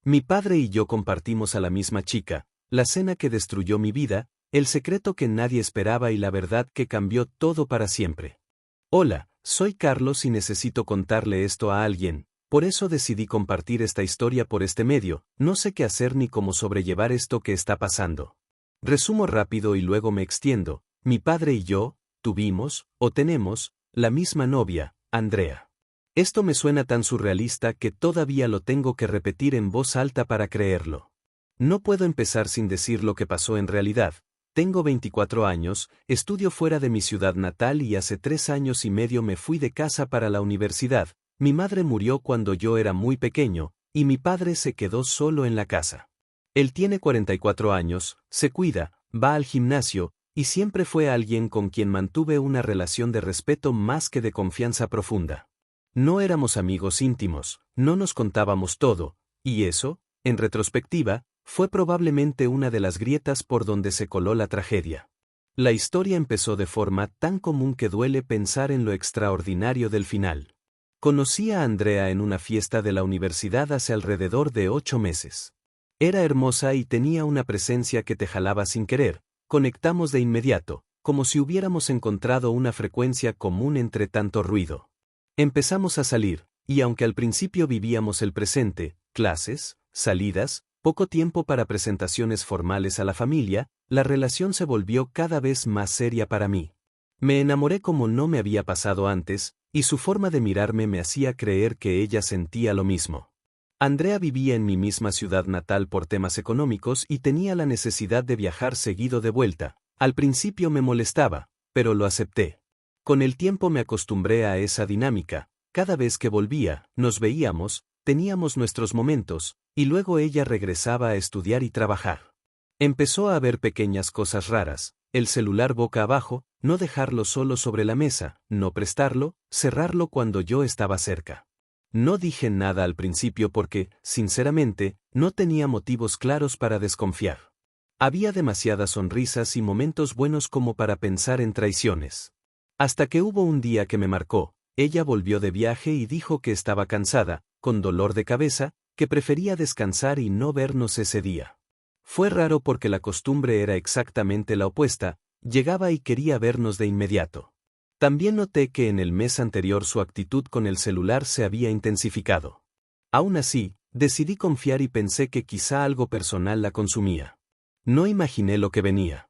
Mi padre y yo compartimos a la misma chica, la cena que destruyó mi vida, el secreto que nadie esperaba y la verdad que cambió todo para siempre. Hola, soy Carlos y necesito contarle esto a alguien, por eso decidí compartir esta historia por este medio, no sé qué hacer ni cómo sobrellevar esto que está pasando. Resumo rápido y luego me extiendo. Mi padre y yo, tuvimos, o tenemos, la misma novia, Andrea. Esto me suena tan surrealista que todavía lo tengo que repetir en voz alta para creerlo. No puedo empezar sin decir lo que pasó en realidad. Tengo 24 años, estudio fuera de mi ciudad natal y hace 3 años y medio me fui de casa para la universidad. Mi madre murió cuando yo era muy pequeño, y mi padre se quedó solo en la casa. Él tiene 44 años, se cuida, va al gimnasio, y siempre fue alguien con quien mantuve una relación de respeto más que de confianza profunda. No éramos amigos íntimos, no nos contábamos todo, y eso, en retrospectiva, fue probablemente una de las grietas por donde se coló la tragedia. La historia empezó de forma tan común que duele pensar en lo extraordinario del final. Conocí a Andrea en una fiesta de la universidad hace alrededor de 8 meses. Era hermosa y tenía una presencia que te jalaba sin querer. Conectamos de inmediato, como si hubiéramos encontrado una frecuencia común entre tanto ruido. Empezamos a salir, y aunque al principio vivíamos el presente, clases, salidas, poco tiempo para presentaciones formales a la familia, la relación se volvió cada vez más seria para mí. Me enamoré como no me había pasado antes, y su forma de mirarme me hacía creer que ella sentía lo mismo. Andrea vivía en mi misma ciudad natal por temas económicos y tenía la necesidad de viajar seguido de vuelta. Al principio me molestaba, pero lo acepté. Con el tiempo me acostumbré a esa dinámica. Cada vez que volvía, nos veíamos, teníamos nuestros momentos, y luego ella regresaba a estudiar y trabajar. Empezó a haber pequeñas cosas raras, el celular boca abajo, no dejarlo solo sobre la mesa, no prestarlo, cerrarlo cuando yo estaba cerca. No dije nada al principio porque, sinceramente, no tenía motivos claros para desconfiar. Había demasiadas sonrisas y momentos buenos como para pensar en traiciones. Hasta que hubo un día que me marcó, ella volvió de viaje y dijo que estaba cansada, con dolor de cabeza, que prefería descansar y no vernos ese día. Fue raro porque la costumbre era exactamente la opuesta, llegaba y quería vernos de inmediato. También noté que en el mes anterior su actitud con el celular se había intensificado. Aún así, decidí confiar y pensé que quizá algo personal la consumía. No imaginé lo que venía.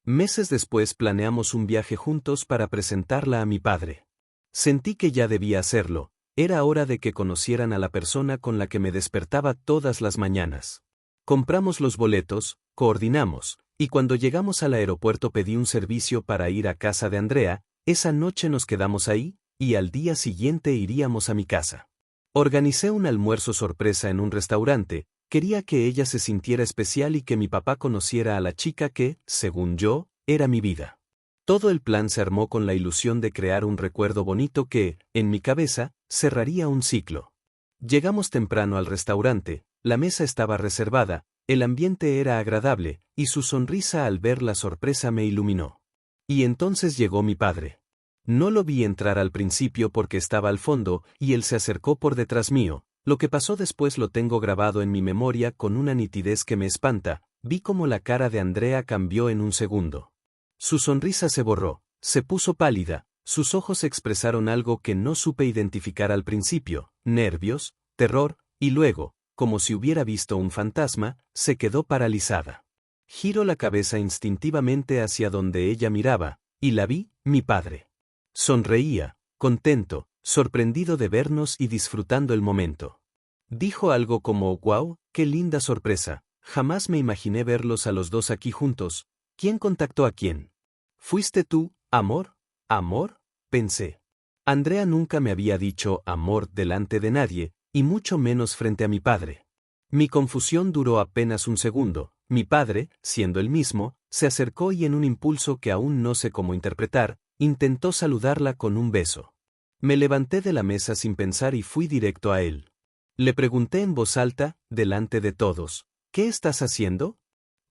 Meses después planeamos un viaje juntos para presentarla a mi padre. Sentí que ya debía hacerlo, era hora de que conocieran a la persona con la que me despertaba todas las mañanas. Compramos los boletos, coordinamos, y cuando llegamos al aeropuerto pedí un servicio para ir a casa de Andrea. Esa noche nos quedamos ahí, y al día siguiente iríamos a mi casa. Organicé un almuerzo sorpresa en un restaurante, quería que ella se sintiera especial y que mi papá conociera a la chica que, según yo, era mi vida. Todo el plan se armó con la ilusión de crear un recuerdo bonito que, en mi cabeza, cerraría un ciclo. Llegamos temprano al restaurante, la mesa estaba reservada, el ambiente era agradable, y su sonrisa al ver la sorpresa me iluminó. Y entonces llegó mi padre. No lo vi entrar al principio porque estaba al fondo, y él se acercó por detrás mío. Lo que pasó después lo tengo grabado en mi memoria con una nitidez que me espanta. Vi cómo la cara de Andrea cambió en un segundo. Su sonrisa se borró, se puso pálida, sus ojos expresaron algo que no supe identificar al principio, nervios, terror, y luego, como si hubiera visto un fantasma, se quedó paralizada. Giro la cabeza instintivamente hacia donde ella miraba, y la vi, mi padre. Sonreía, contento, sorprendido de vernos y disfrutando el momento. Dijo algo como, «Guau, qué linda sorpresa, jamás me imaginé verlos a los dos aquí juntos. ¿Quién contactó a quién?» «¿Fuiste tú, amor?» «¿Amor?», pensé. Andrea nunca me había dicho amor delante de nadie, y mucho menos frente a mi padre. Mi confusión duró apenas un segundo. Mi padre, siendo el mismo, se acercó y en un impulso que aún no sé cómo interpretar, intentó saludarla con un beso. Me levanté de la mesa sin pensar y fui directo a él. Le pregunté en voz alta, delante de todos, «¿Qué estás haciendo?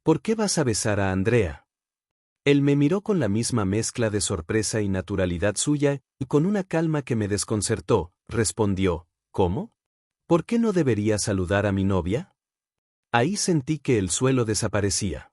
¿Por qué vas a besar a Andrea?» Él me miró con la misma mezcla de sorpresa y naturalidad suya, y con una calma que me desconcertó, respondió, «¿Cómo? ¿Por qué no debería saludar a mi novia?» Ahí sentí que el suelo desaparecía.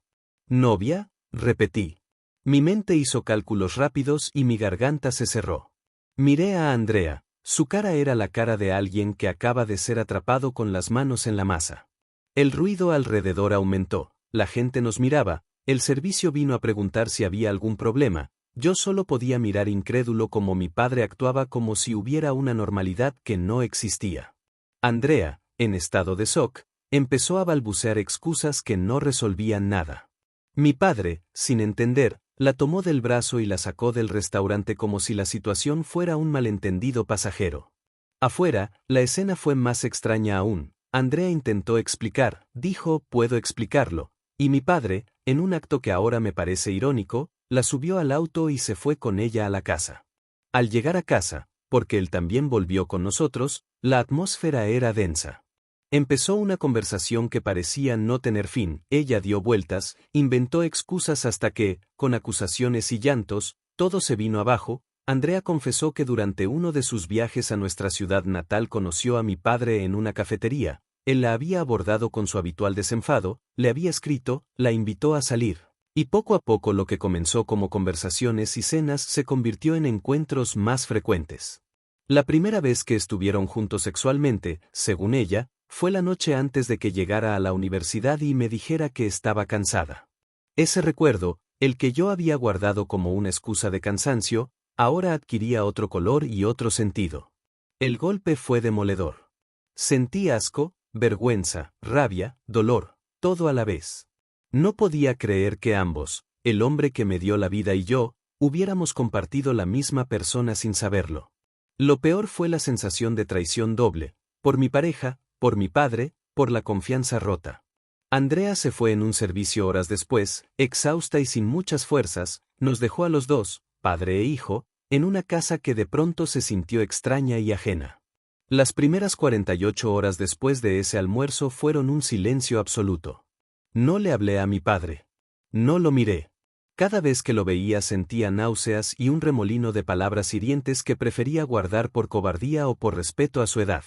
¿Novia? Repetí. Mi mente hizo cálculos rápidos y mi garganta se cerró. Miré a Andrea. Su cara era la cara de alguien que acaba de ser atrapado con las manos en la masa. El ruido alrededor aumentó, la gente nos miraba, el servicio vino a preguntar si había algún problema, yo solo podía mirar incrédulo como mi padre actuaba como si hubiera una normalidad que no existía. Andrea, en estado de shock, empezó a balbucear excusas que no resolvían nada. Mi padre, sin entender, la tomó del brazo y la sacó del restaurante como si la situación fuera un malentendido pasajero. Afuera, la escena fue más extraña aún. Andrea intentó explicar, dijo, puedo explicarlo, y mi padre, en un acto que ahora me parece irónico, la subió al auto y se fue con ella a la casa. Al llegar a casa, porque él también volvió con nosotros, la atmósfera era densa. Empezó una conversación que parecía no tener fin, ella dio vueltas, inventó excusas hasta que, con acusaciones y llantos, todo se vino abajo. Andrea confesó que durante uno de sus viajes a nuestra ciudad natal conoció a mi padre en una cafetería, él la había abordado con su habitual desenfado, le había escrito, la invitó a salir. Y poco a poco lo que comenzó como conversaciones y cenas se convirtió en encuentros más frecuentes. La primera vez que estuvieron juntos sexualmente, según ella, fue la noche antes de que llegara a la universidad y me dijera que estaba cansada. Ese recuerdo, el que yo había guardado como una excusa de cansancio, ahora adquiría otro color y otro sentido. El golpe fue demoledor. Sentí asco, vergüenza, rabia, dolor, todo a la vez. No podía creer que ambos, el hombre que me dio la vida y yo, hubiéramos compartido la misma persona sin saberlo. Lo peor fue la sensación de traición doble, por mi pareja, por mi padre, por la confianza rota. Andrea se fue en un servicio horas después, exhausta y sin muchas fuerzas, nos dejó a los dos, padre e hijo, en una casa que de pronto se sintió extraña y ajena. Las primeras 48 horas después de ese almuerzo fueron un silencio absoluto. No le hablé a mi padre. No lo miré. Cada vez que lo veía sentía náuseas y un remolino de palabras hirientes que prefería guardar por cobardía o por respeto a su edad.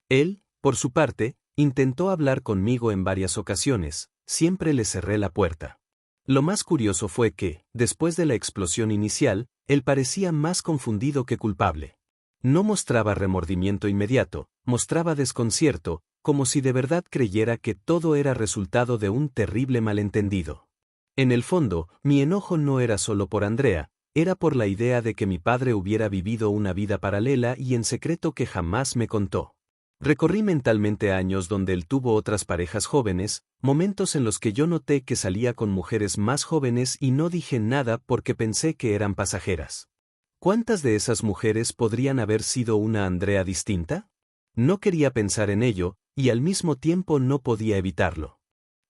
Él, por su parte, intentó hablar conmigo en varias ocasiones, siempre le cerré la puerta. Lo más curioso fue que, después de la explosión inicial, él parecía más confundido que culpable. No mostraba remordimiento inmediato, mostraba desconcierto, como si de verdad creyera que todo era resultado de un terrible malentendido. En el fondo, mi enojo no era solo por Andrea, era por la idea de que mi padre hubiera vivido una vida paralela y en secreto que jamás me contó. Recorrí mentalmente años donde él tuvo otras parejas jóvenes, momentos en los que yo noté que salía con mujeres más jóvenes y no dije nada porque pensé que eran pasajeras. ¿Cuántas de esas mujeres podrían haber sido una Andrea distinta? No quería pensar en ello, y al mismo tiempo no podía evitarlo.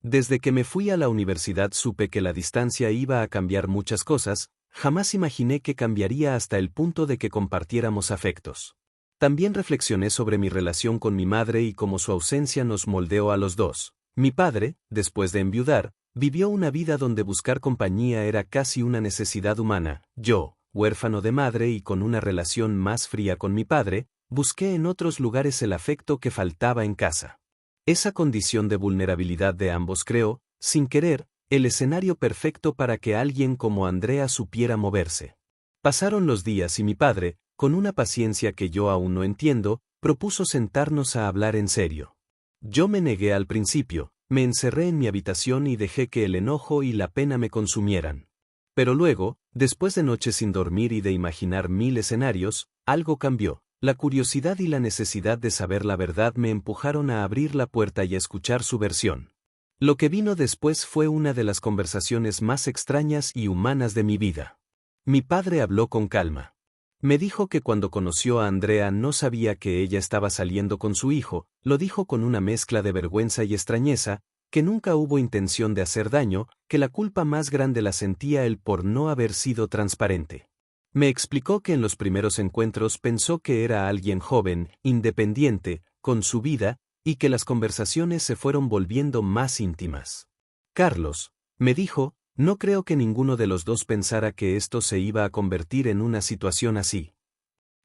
Desde que me fui a la universidad supe que la distancia iba a cambiar muchas cosas, jamás imaginé que cambiaría hasta el punto de que compartiéramos afectos. También reflexioné sobre mi relación con mi madre y cómo su ausencia nos moldeó a los dos. Mi padre, después de enviudar, vivió una vida donde buscar compañía era casi una necesidad humana. Yo, huérfano de madre y con una relación más fría con mi padre, busqué en otros lugares el afecto que faltaba en casa. Esa condición de vulnerabilidad de ambos creó, sin querer, el escenario perfecto para que alguien como Andrea supiera moverse. Pasaron los días y mi padre, con una paciencia que yo aún no entiendo, propuso sentarnos a hablar en serio. Yo me negué al principio, me encerré en mi habitación y dejé que el enojo y la pena me consumieran. Pero luego, después de noches sin dormir y de imaginar mil escenarios, algo cambió. La curiosidad y la necesidad de saber la verdad me empujaron a abrir la puerta y a escuchar su versión. Lo que vino después fue una de las conversaciones más extrañas y humanas de mi vida. Mi padre habló con calma. Me dijo que cuando conoció a Andrea no sabía que ella estaba saliendo con su hijo, lo dijo con una mezcla de vergüenza y extrañeza, que nunca hubo intención de hacer daño, que la culpa más grande la sentía él por no haber sido transparente. Me explicó que en los primeros encuentros pensó que era alguien joven, independiente, con su vida, y que las conversaciones se fueron volviendo más íntimas. Carlos, me dijo, no creo que ninguno de los dos pensara que esto se iba a convertir en una situación así.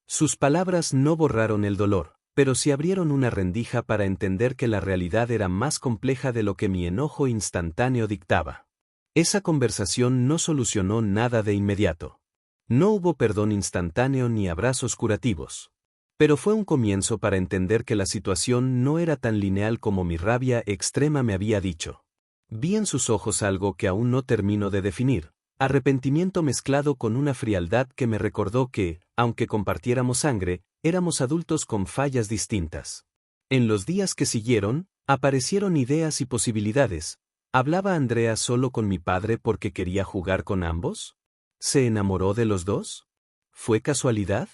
Sus palabras no borraron el dolor, pero sí abrieron una rendija para entender que la realidad era más compleja de lo que mi enojo instantáneo dictaba. Esa conversación no solucionó nada de inmediato. No hubo perdón instantáneo ni abrazos curativos. Pero fue un comienzo para entender que la situación no era tan lineal como mi rabia extrema me había dicho. Vi en sus ojos algo que aún no termino de definir, arrepentimiento mezclado con una frialdad que me recordó que, aunque compartiéramos sangre, éramos adultos con fallas distintas. En los días que siguieron, aparecieron ideas y posibilidades. ¿Hablaba Andrea solo con mi padre porque quería jugar con ambos? ¿Se enamoró de los dos? ¿Fue casualidad?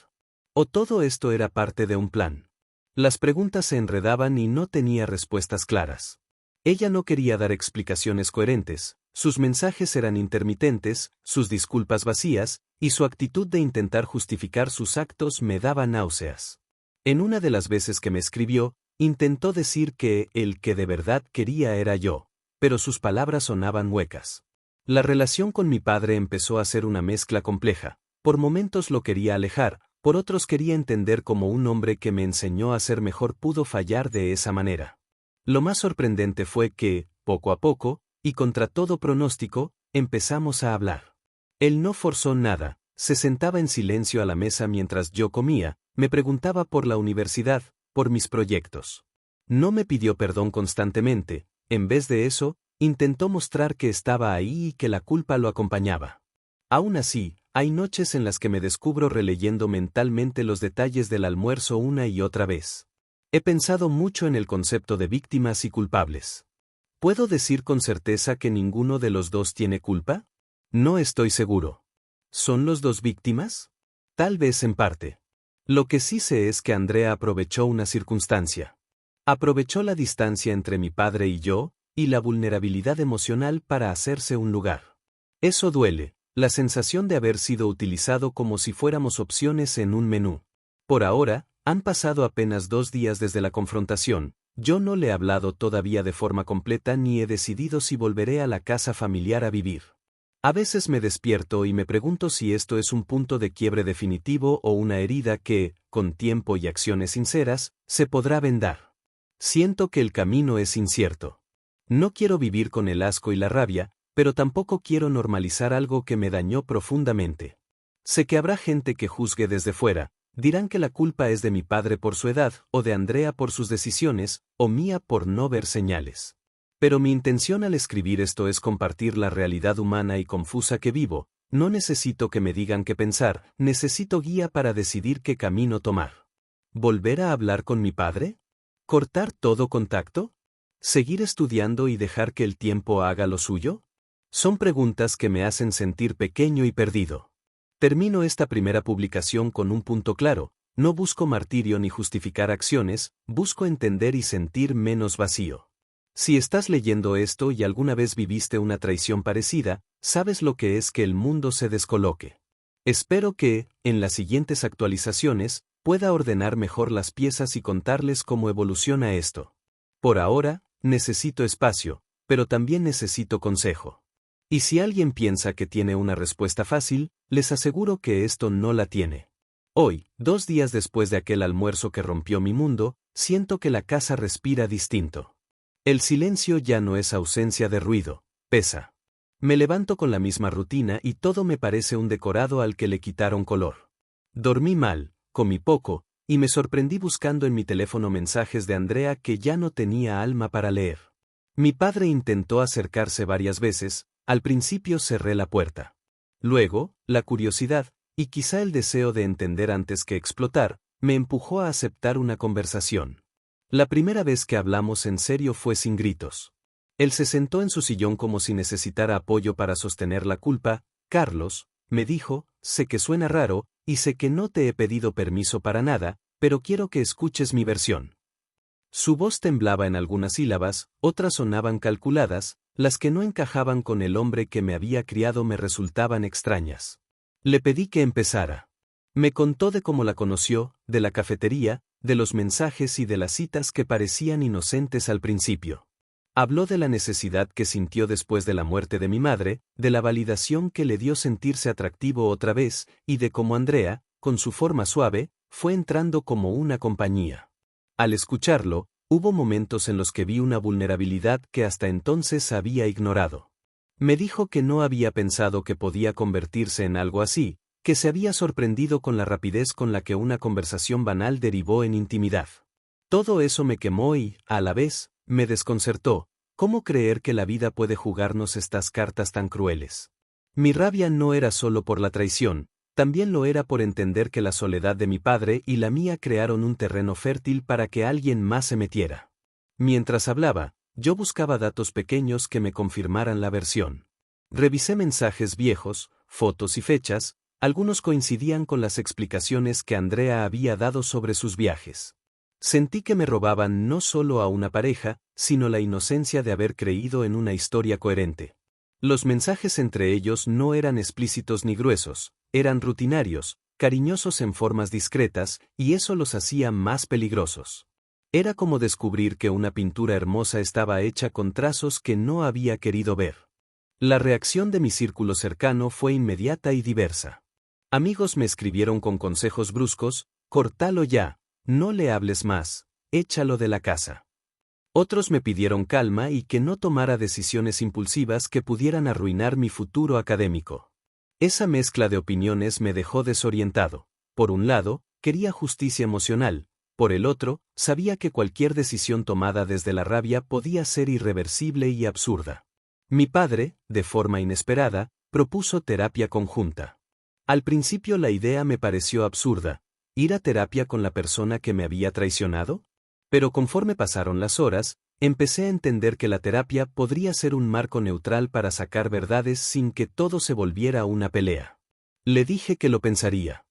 ¿O todo esto era parte de un plan? Las preguntas se enredaban y no tenía respuestas claras. Ella no quería dar explicaciones coherentes, sus mensajes eran intermitentes, sus disculpas vacías, y su actitud de intentar justificar sus actos me daba náuseas. En una de las veces que me escribió, intentó decir que el que de verdad quería era yo, pero sus palabras sonaban huecas. La relación con mi padre empezó a ser una mezcla compleja. Por momentos lo quería alejar, por otros quería entender cómo un hombre que me enseñó a ser mejor pudo fallar de esa manera. Lo más sorprendente fue que, poco a poco, y contra todo pronóstico, empezamos a hablar. Él no forzó nada, se sentaba en silencio a la mesa mientras yo comía, me preguntaba por la universidad, por mis proyectos. No me pidió perdón constantemente, en vez de eso, intentó mostrar que estaba ahí y que la culpa lo acompañaba. Aún así, hay noches en las que me descubro releyendo mentalmente los detalles del almuerzo una y otra vez. He pensado mucho en el concepto de víctimas y culpables. ¿Puedo decir con certeza que ninguno de los dos tiene culpa? No estoy seguro. ¿Son los dos víctimas? Tal vez en parte. Lo que sí sé es que Andrea aprovechó una circunstancia. Aprovechó la distancia entre mi padre y yo, y la vulnerabilidad emocional para hacerse un lugar. Eso duele, la sensación de haber sido utilizado como si fuéramos opciones en un menú. Por ahora, han pasado apenas 2 días desde la confrontación, yo no le he hablado todavía de forma completa ni he decidido si volveré a la casa familiar a vivir. A veces me despierto y me pregunto si esto es un punto de quiebre definitivo o una herida que, con tiempo y acciones sinceras, se podrá vendar. Siento que el camino es incierto. No quiero vivir con el asco y la rabia, pero tampoco quiero normalizar algo que me dañó profundamente. Sé que habrá gente que juzgue desde fuera, dirán que la culpa es de mi padre por su edad, o de Andrea por sus decisiones, o mía por no ver señales. Pero mi intención al escribir esto es compartir la realidad humana y confusa que vivo. No necesito que me digan qué pensar, necesito guía para decidir qué camino tomar. ¿Volver a hablar con mi padre? ¿Cortar todo contacto? ¿Seguir estudiando y dejar que el tiempo haga lo suyo? Son preguntas que me hacen sentir pequeño y perdido. Termino esta primera publicación con un punto claro: no busco martirio ni justificar acciones, busco entender y sentir menos vacío. Si estás leyendo esto y alguna vez viviste una traición parecida, sabes lo que es que el mundo se descoloque. Espero que, en las siguientes actualizaciones, pueda ordenar mejor las piezas y contarles cómo evoluciona esto. Por ahora, necesito espacio, pero también necesito consejo. Y si alguien piensa que tiene una respuesta fácil, les aseguro que esto no la tiene. Hoy, 2 días después de aquel almuerzo que rompió mi mundo, siento que la casa respira distinto. El silencio ya no es ausencia de ruido, pesa. Me levanto con la misma rutina y todo me parece un decorado al que le quitaron color. Dormí mal, comí poco, y me sorprendí buscando en mi teléfono mensajes de Andrea que ya no tenía alma para leer. Mi padre intentó acercarse varias veces, al principio cerré la puerta. Luego, la curiosidad, y quizá el deseo de entender antes que explotar, me empujó a aceptar una conversación. La primera vez que hablamos en serio fue sin gritos. Él se sentó en su sillón como si necesitara apoyo para sostener la culpa. Carlos, me dijo, sé que suena raro, y sé que no te he pedido permiso para nada, pero quiero que escuches mi versión. Su voz temblaba en algunas sílabas, otras sonaban calculadas, las que no encajaban con el hombre que me había criado me resultaban extrañas. Le pedí que empezara. Me contó de cómo la conoció, de la cafetería, de los mensajes y de las citas que parecían inocentes al principio. Habló de la necesidad que sintió después de la muerte de mi madre, de la validación que le dio sentirse atractivo otra vez, y de cómo Andrea, con su forma suave, fue entrando como una compañía. Al escucharlo, hubo momentos en los que vi una vulnerabilidad que hasta entonces había ignorado. Me dijo que no había pensado que podía convertirse en algo así, que se había sorprendido con la rapidez con la que una conversación banal derivó en intimidad. Todo eso me quemó y, a la vez, me desconcertó. ¿Cómo creer que la vida puede jugarnos estas cartas tan crueles? Mi rabia no era solo por la traición, también lo era por entender que la soledad de mi padre y la mía crearon un terreno fértil para que alguien más se metiera. Mientras hablaba, yo buscaba datos pequeños que me confirmaran la versión. Revisé mensajes viejos, fotos y fechas, algunos coincidían con las explicaciones que Andrea había dado sobre sus viajes. Sentí que me robaban no solo a una pareja, sino la inocencia de haber creído en una historia coherente. Los mensajes entre ellos no eran explícitos ni gruesos, eran rutinarios, cariñosos en formas discretas, y eso los hacía más peligrosos. Era como descubrir que una pintura hermosa estaba hecha con trazos que no había querido ver. La reacción de mi círculo cercano fue inmediata y diversa. Amigos me escribieron con consejos bruscos: «Cortalo ya, no le hables más, échalo de la casa». Otros me pidieron calma y que no tomara decisiones impulsivas que pudieran arruinar mi futuro académico. Esa mezcla de opiniones me dejó desorientado. Por un lado, quería justicia emocional, por el otro, sabía que cualquier decisión tomada desde la rabia podía ser irreversible y absurda. Mi padre, de forma inesperada, propuso terapia conjunta. Al principio la idea me pareció absurda. ¿Ir a terapia con la persona que me había traicionado? Pero conforme pasaron las horas, empecé a entender que la terapia podría ser un marco neutral para sacar verdades sin que todo se volviera una pelea. Le dije que lo pensaría.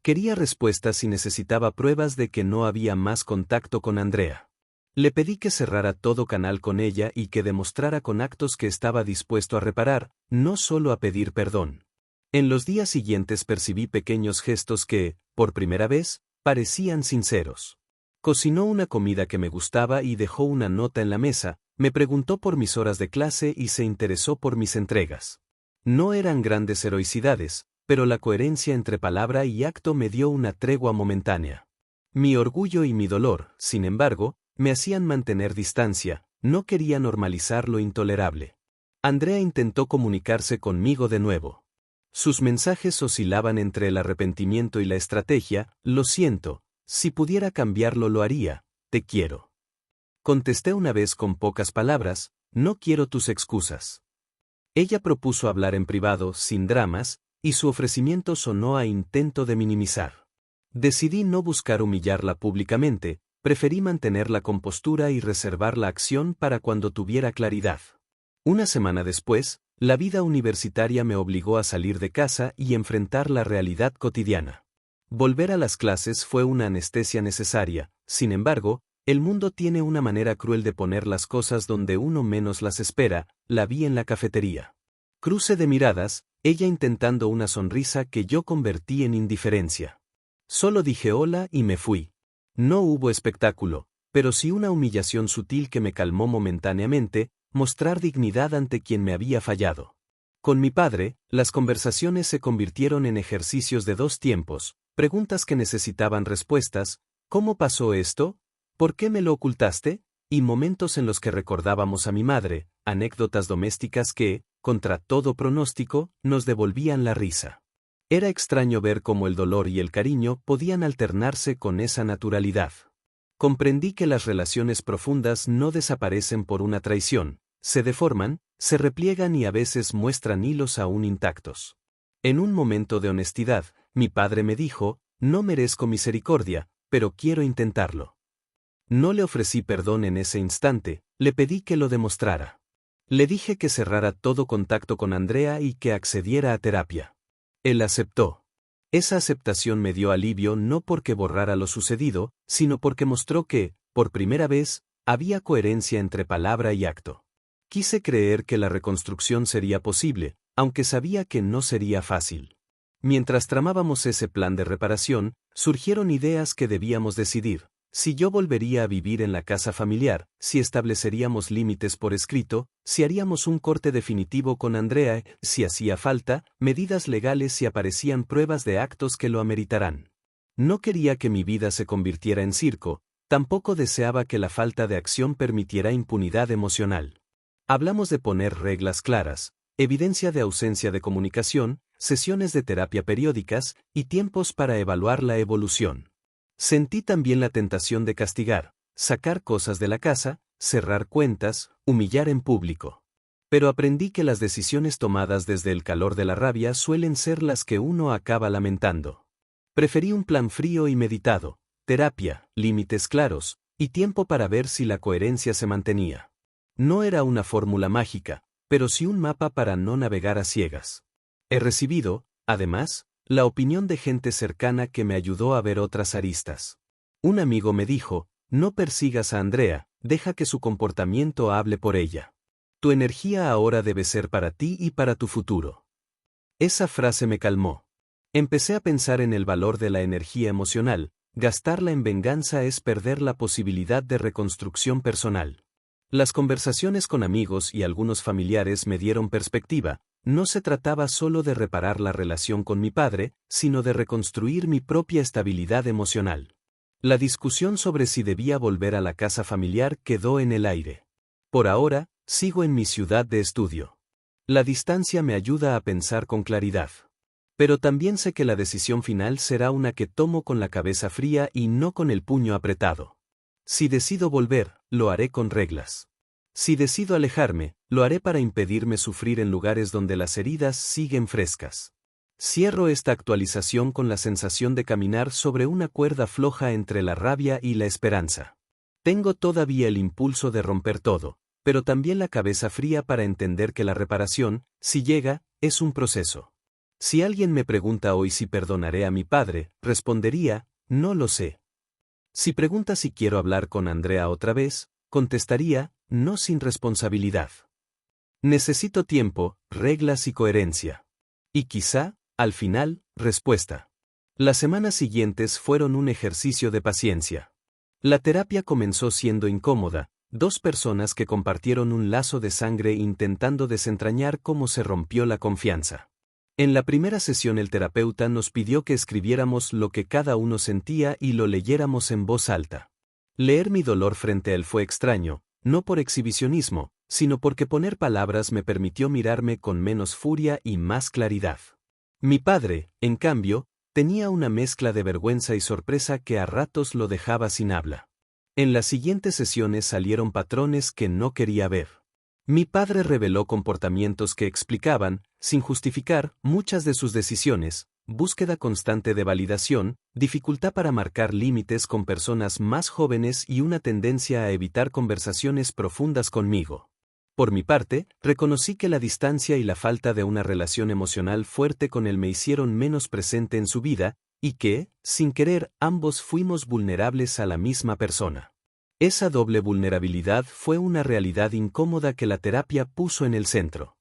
Quería respuestas y necesitaba pruebas de que no había más contacto con Andrea. Le pedí que cerrara todo canal con ella y que demostrara con actos que estaba dispuesto a reparar, no solo a pedir perdón. En los días siguientes percibí pequeños gestos que, por primera vez, parecían sinceros. Cocinó una comida que me gustaba y dejó una nota en la mesa, me preguntó por mis horas de clase y se interesó por mis entregas. No eran grandes heroicidades, pero la coherencia entre palabra y acto me dio una tregua momentánea. Mi orgullo y mi dolor, sin embargo, me hacían mantener distancia, no quería normalizar lo intolerable. Andrea intentó comunicarse conmigo de nuevo. Sus mensajes oscilaban entre el arrepentimiento y la estrategia: «Lo siento, si pudiera cambiarlo lo haría, te quiero». Contesté una vez con pocas palabras: «No quiero tus excusas». Ella propuso hablar en privado, sin dramas, y su ofrecimiento sonó a intento de minimizar. Decidí no buscar humillarla públicamente, preferí mantener la compostura y reservar la acción para cuando tuviera claridad. Una semana después, la vida universitaria me obligó a salir de casa y enfrentar la realidad cotidiana. Volver a las clases fue una anestesia necesaria, sin embargo, el mundo tiene una manera cruel de poner las cosas donde uno menos las espera. La vi en la cafetería. Cruce de miradas, ella intentando una sonrisa que yo convertí en indiferencia. Solo dije hola y me fui. No hubo espectáculo, pero sí una humillación sutil que me calmó momentáneamente: mostrar dignidad ante quien me había fallado. Con mi padre, las conversaciones se convirtieron en ejercicios de dos tiempos, preguntas que necesitaban respuestas: ¿cómo pasó esto? ¿Por qué me lo ocultaste? Y momentos en los que recordábamos a mi madre, anécdotas domésticas que, contra todo pronóstico, nos devolvían la risa. Era extraño ver cómo el dolor y el cariño podían alternarse con esa naturalidad. Comprendí que las relaciones profundas no desaparecen por una traición, se deforman, se repliegan y a veces muestran hilos aún intactos. En un momento de honestidad, mi padre me dijo: «No merezco misericordia, pero quiero intentarlo». No le ofrecí perdón en ese instante, le pedí que lo demostrara. Le dije que cerrara todo contacto con Andrea y que accediera a terapia. Él aceptó. Esa aceptación me dio alivio, no porque borrara lo sucedido, sino porque mostró que, por primera vez, había coherencia entre palabra y acto. Quise creer que la reconstrucción sería posible, aunque sabía que no sería fácil. Mientras tramábamos ese plan de reparación, surgieron ideas que debíamos decidir: si yo volvería a vivir en la casa familiar, si estableceríamos límites por escrito, si haríamos un corte definitivo con Andrea, si hacía falta, medidas legales si aparecían pruebas de actos que lo ameritarán. No quería que mi vida se convirtiera en circo, Tampoco deseaba que la falta de acción permitiera impunidad emocional. Hablamos de poner reglas claras, evidencia de ausencia de comunicación, sesiones de terapia periódicas y tiempos para evaluar la evolución. Sentí también la tentación de castigar, sacar cosas de la casa, cerrar cuentas, humillar en público. Pero aprendí que las decisiones tomadas desde el calor de la rabia suelen ser las que uno acaba lamentando. Preferí un plan frío y meditado, terapia, límites claros, y tiempo para ver si la coherencia se mantenía. No era una fórmula mágica, pero sí un mapa para no navegar a ciegas. He recibido, además, la opinión de gente cercana que me ayudó a ver otras aristas. Un amigo me dijo, no persigas a Andrea, deja que su comportamiento hable por ella. Tu energía ahora debe ser para ti y para tu futuro. Esa frase me calmó. Empecé a pensar en el valor de la energía emocional, gastarla en venganza es perder la posibilidad de reconstrucción personal. Las conversaciones con amigos y algunos familiares me dieron perspectiva, no se trataba solo de reparar la relación con mi padre, sino de reconstruir mi propia estabilidad emocional. La discusión sobre si debía volver a la casa familiar quedó en el aire. Por ahora, sigo en mi ciudad de estudio. La distancia me ayuda a pensar con claridad. Pero también sé que la decisión final será una que tomo con la cabeza fría y no con el puño apretado. Si decido volver, lo haré con reglas. Si decido alejarme, lo haré para impedirme sufrir en lugares donde las heridas siguen frescas. Cierro esta actualización con la sensación de caminar sobre una cuerda floja entre la rabia y la esperanza. Tengo todavía el impulso de romper todo, pero también la cabeza fría para entender que la reparación, si llega, es un proceso. Si alguien me pregunta hoy si perdonaré a mi padre, respondería, no lo sé. Si pregunta si quiero hablar con Andrea otra vez, contestaría, no sin responsabilidad. Necesito tiempo, reglas y coherencia. Y quizá, al final, respuesta. Las semanas siguientes fueron un ejercicio de paciencia. La terapia comenzó siendo incómoda, dos personas que compartieron un lazo de sangre intentando desentrañar cómo se rompió la confianza. En la primera sesión el terapeuta nos pidió que escribiéramos lo que cada uno sentía y lo leyéramos en voz alta. Leer mi dolor frente a él fue extraño, no por exhibicionismo, sino porque poner palabras me permitió mirarme con menos furia y más claridad. Mi padre, en cambio, tenía una mezcla de vergüenza y sorpresa que a ratos lo dejaba sin habla. En las siguientes sesiones salieron patrones que no quería ver. Mi padre reveló comportamientos que explicaban, sin justificar, muchas de sus decisiones, búsqueda constante de validación, dificultad para marcar límites con personas más jóvenes y una tendencia a evitar conversaciones profundas conmigo. Por mi parte, reconocí que la distancia y la falta de una relación emocional fuerte con él me hicieron menos presente en su vida, y que, sin querer, ambos fuimos vulnerables a la misma persona. Esa doble vulnerabilidad fue una realidad incómoda que la terapia puso en el centro.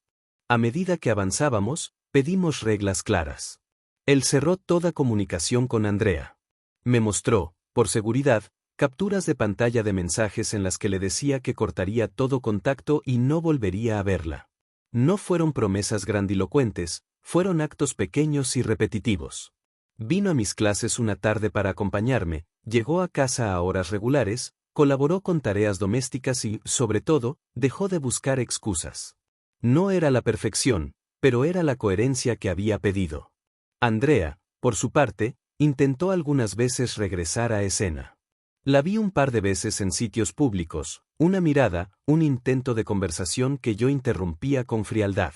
A medida que avanzábamos, pedimos reglas claras. Él cerró toda comunicación con Andrea. Me mostró, por seguridad, capturas de pantalla de mensajes en las que le decía que cortaría todo contacto y no volvería a verla. No fueron promesas grandilocuentes, fueron actos pequeños y repetitivos. Vino a mis clases una tarde para acompañarme, llegó a casa a horas regulares, colaboró con tareas domésticas y, sobre todo, dejó de buscar excusas. No era la perfección, pero era la coherencia que había pedido. Andrea, por su parte, intentó algunas veces regresar a escena. La vi un par de veces en sitios públicos, una mirada, un intento de conversación que yo interrumpía con frialdad.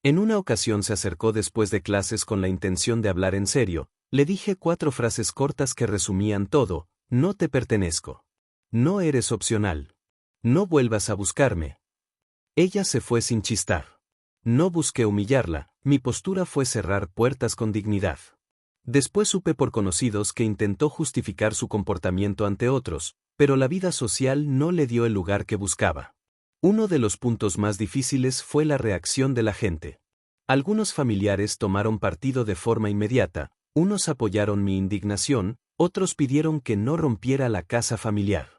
En una ocasión se acercó después de clases con la intención de hablar en serio, le dije 4 frases cortas que resumían todo, no te pertenezco. No eres opcional. No vuelvas a buscarme. Ella se fue sin chistar. No busqué humillarla, mi postura fue cerrar puertas con dignidad. Después supe por conocidos que intentó justificar su comportamiento ante otros, pero la vida social no le dio el lugar que buscaba. Uno de los puntos más difíciles fue la reacción de la gente. Algunos familiares tomaron partido de forma inmediata, unos apoyaron mi indignación, otros pidieron que no rompiera la casa familiar.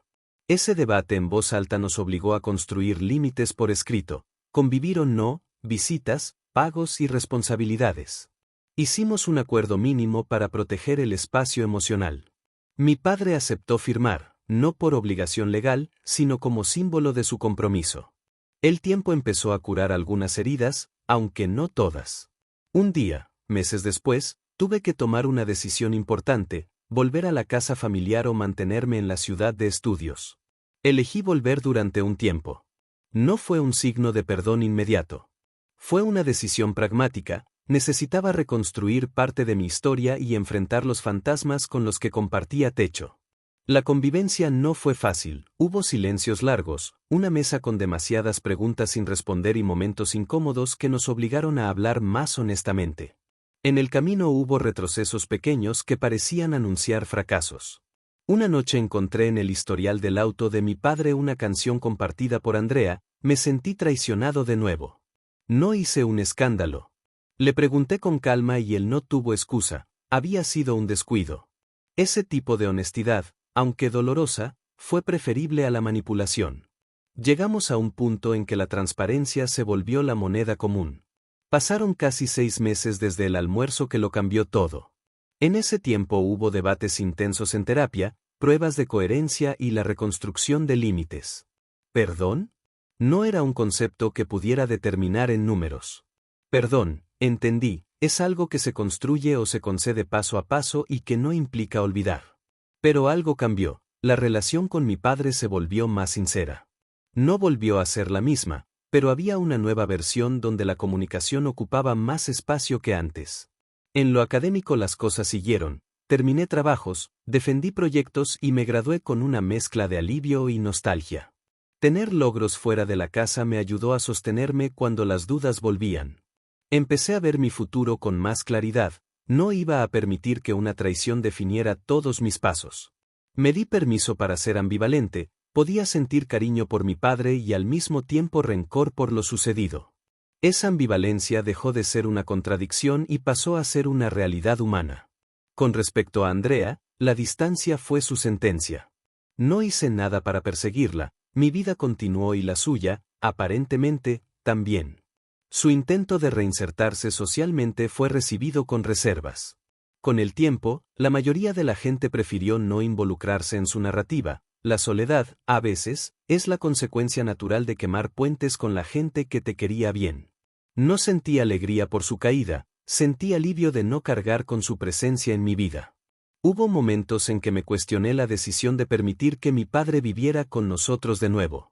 Ese debate en voz alta nos obligó a construir límites por escrito, convivir o no, visitas, pagos y responsabilidades. Hicimos un acuerdo mínimo para proteger el espacio emocional. Mi padre aceptó firmar, no por obligación legal, sino como símbolo de su compromiso. El tiempo empezó a curar algunas heridas, aunque no todas. Un día, meses después, tuve que tomar una decisión importante: volver a la casa familiar o mantenerme en la ciudad de estudios. Elegí volver durante un tiempo. No fue un signo de perdón inmediato. Fue una decisión pragmática. Necesitaba reconstruir parte de mi historia y enfrentar los fantasmas con los que compartía techo. La convivencia no fue fácil, hubo silencios largos, una mesa con demasiadas preguntas sin responder y momentos incómodos que nos obligaron a hablar más honestamente. En el camino hubo retrocesos pequeños que parecían anunciar fracasos. Una noche encontré en el historial del auto de mi padre una canción compartida por Andrea. Me sentí traicionado de nuevo. No hice un escándalo. Le pregunté con calma y él no tuvo excusa: había sido un descuido. Ese tipo de honestidad, aunque dolorosa, fue preferible a la manipulación. Llegamos a un punto en que la transparencia se volvió la moneda común. Pasaron casi 6 meses desde el almuerzo que lo cambió todo. En ese tiempo hubo debates intensos en terapia, pruebas de coherencia y la reconstrucción de límites. ¿Perdón? No era un concepto que pudiera determinar en números. Perdón, entendí, es algo que se construye o se concede paso a paso y que no implica olvidar. Pero algo cambió: la relación con mi padre se volvió más sincera. No volvió a ser la misma, pero había una nueva versión donde la comunicación ocupaba más espacio que antes. En lo académico las cosas siguieron: terminé trabajos, defendí proyectos y me gradué con una mezcla de alivio y nostalgia. Tener logros fuera de la casa me ayudó a sostenerme cuando las dudas volvían. Empecé a ver mi futuro con más claridad. No iba a permitir que una traición definiera todos mis pasos. Me di permiso para ser ambivalente. Podía sentir cariño por mi padre y al mismo tiempo rencor por lo sucedido. Esa ambivalencia dejó de ser una contradicción y pasó a ser una realidad humana. Con respecto a Andrea, la distancia fue su sentencia. No hice nada para perseguirla. Mi vida continuó y la suya, aparentemente, también. Su intento de reinsertarse socialmente fue recibido con reservas. Con el tiempo, la mayoría de la gente prefirió no involucrarse en su narrativa. La soledad, a veces, es la consecuencia natural de quemar puentes con la gente que te quería bien. No sentí alegría por su caída, sentí alivio de no cargar con su presencia en mi vida. Hubo momentos en que me cuestioné la decisión de permitir que mi padre viviera con nosotros de nuevo.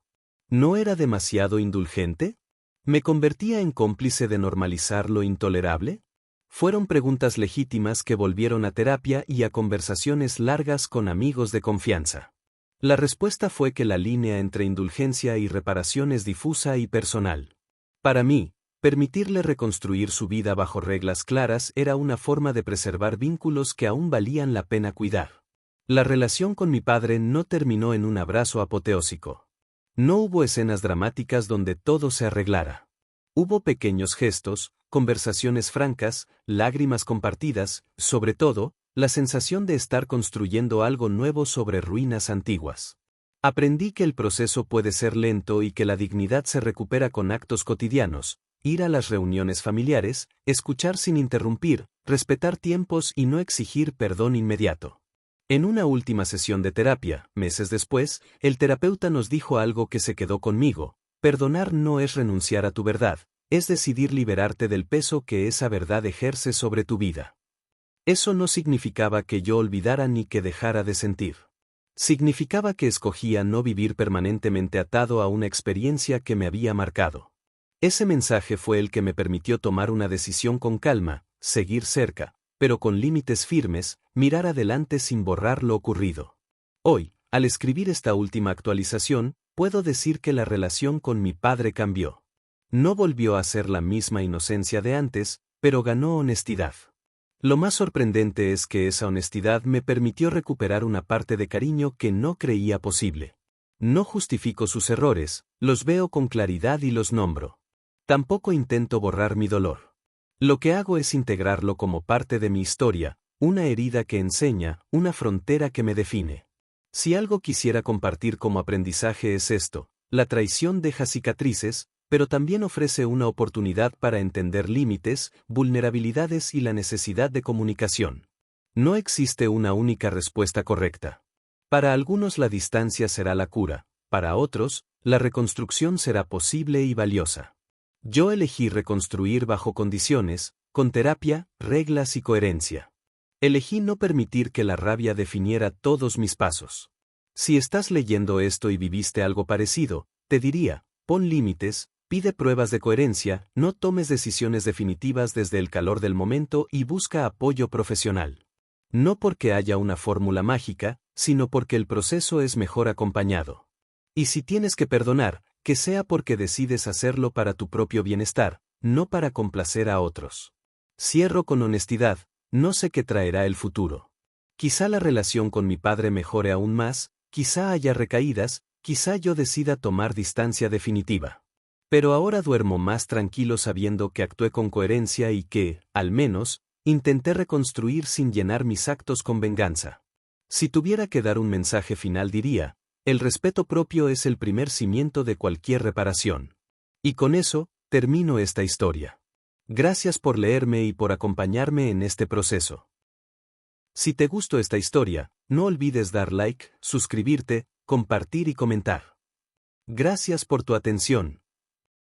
¿No era demasiado indulgente? ¿Me convertía en cómplice de normalizar lo intolerable? Fueron preguntas legítimas que volvieron a terapia y a conversaciones largas con amigos de confianza. La respuesta fue que la línea entre indulgencia y reparación es difusa y personal. Para mí, permitirle reconstruir su vida bajo reglas claras era una forma de preservar vínculos que aún valían la pena cuidar. La relación con mi padre no terminó en un abrazo apoteósico. No hubo escenas dramáticas donde todo se arreglara. Hubo pequeños gestos, conversaciones francas, lágrimas compartidas, sobre todo, la sensación de estar construyendo algo nuevo sobre ruinas antiguas. Aprendí que el proceso puede ser lento y que la dignidad se recupera con actos cotidianos: ir a las reuniones familiares, escuchar sin interrumpir, respetar tiempos y no exigir perdón inmediato. En una última sesión de terapia, meses después, el terapeuta nos dijo algo que se quedó conmigo: perdonar no es renunciar a tu verdad, es decidir liberarte del peso que esa verdad ejerce sobre tu vida. Eso no significaba que yo olvidara ni que dejara de sentir. Significaba que escogía no vivir permanentemente atado a una experiencia que me había marcado. Ese mensaje fue el que me permitió tomar una decisión con calma: seguir cerca, pero con límites firmes, mirar adelante sin borrar lo ocurrido. Hoy, al escribir esta última actualización, puedo decir que la relación con mi padre cambió. No volvió a ser la misma inocencia de antes, pero ganó honestidad. Lo más sorprendente es que esa honestidad me permitió recuperar una parte de cariño que no creía posible. No justifico sus errores, los veo con claridad y los nombro. Tampoco intento borrar mi dolor. Lo que hago es integrarlo como parte de mi historia, una herida que enseña, una frontera que me define. Si algo quisiera compartir como aprendizaje es esto: la traición deja cicatrices, pero también ofrece una oportunidad para entender límites, vulnerabilidades y la necesidad de comunicación. No existe una única respuesta correcta. Para algunos la distancia será la cura, para otros, la reconstrucción será posible y valiosa. Yo elegí reconstruir bajo condiciones, con terapia, reglas y coherencia. Elegí no permitir que la rabia definiera todos mis pasos. Si estás leyendo esto y viviste algo parecido, te diría, pon límites, pide pruebas de coherencia, no tomes decisiones definitivas desde el calor del momento y busca apoyo profesional. No porque haya una fórmula mágica, sino porque el proceso es mejor acompañado. Y si tienes que perdonar, que sea porque decides hacerlo para tu propio bienestar, no para complacer a otros. Cierro con honestidad, no sé qué traerá el futuro. Quizá la relación con mi padre mejore aún más, quizá haya recaídas, quizá yo decida tomar distancia definitiva. Pero ahora duermo más tranquilo sabiendo que actué con coherencia y que, al menos, intenté reconstruir sin llenar mis actos con venganza. Si tuviera que dar un mensaje final diría, el respeto propio es el primer cimiento de cualquier reparación. Y con eso, termino esta historia. Gracias por leerme y por acompañarme en este proceso. Si te gustó esta historia, no olvides dar like, suscribirte, compartir y comentar. Gracias por tu atención.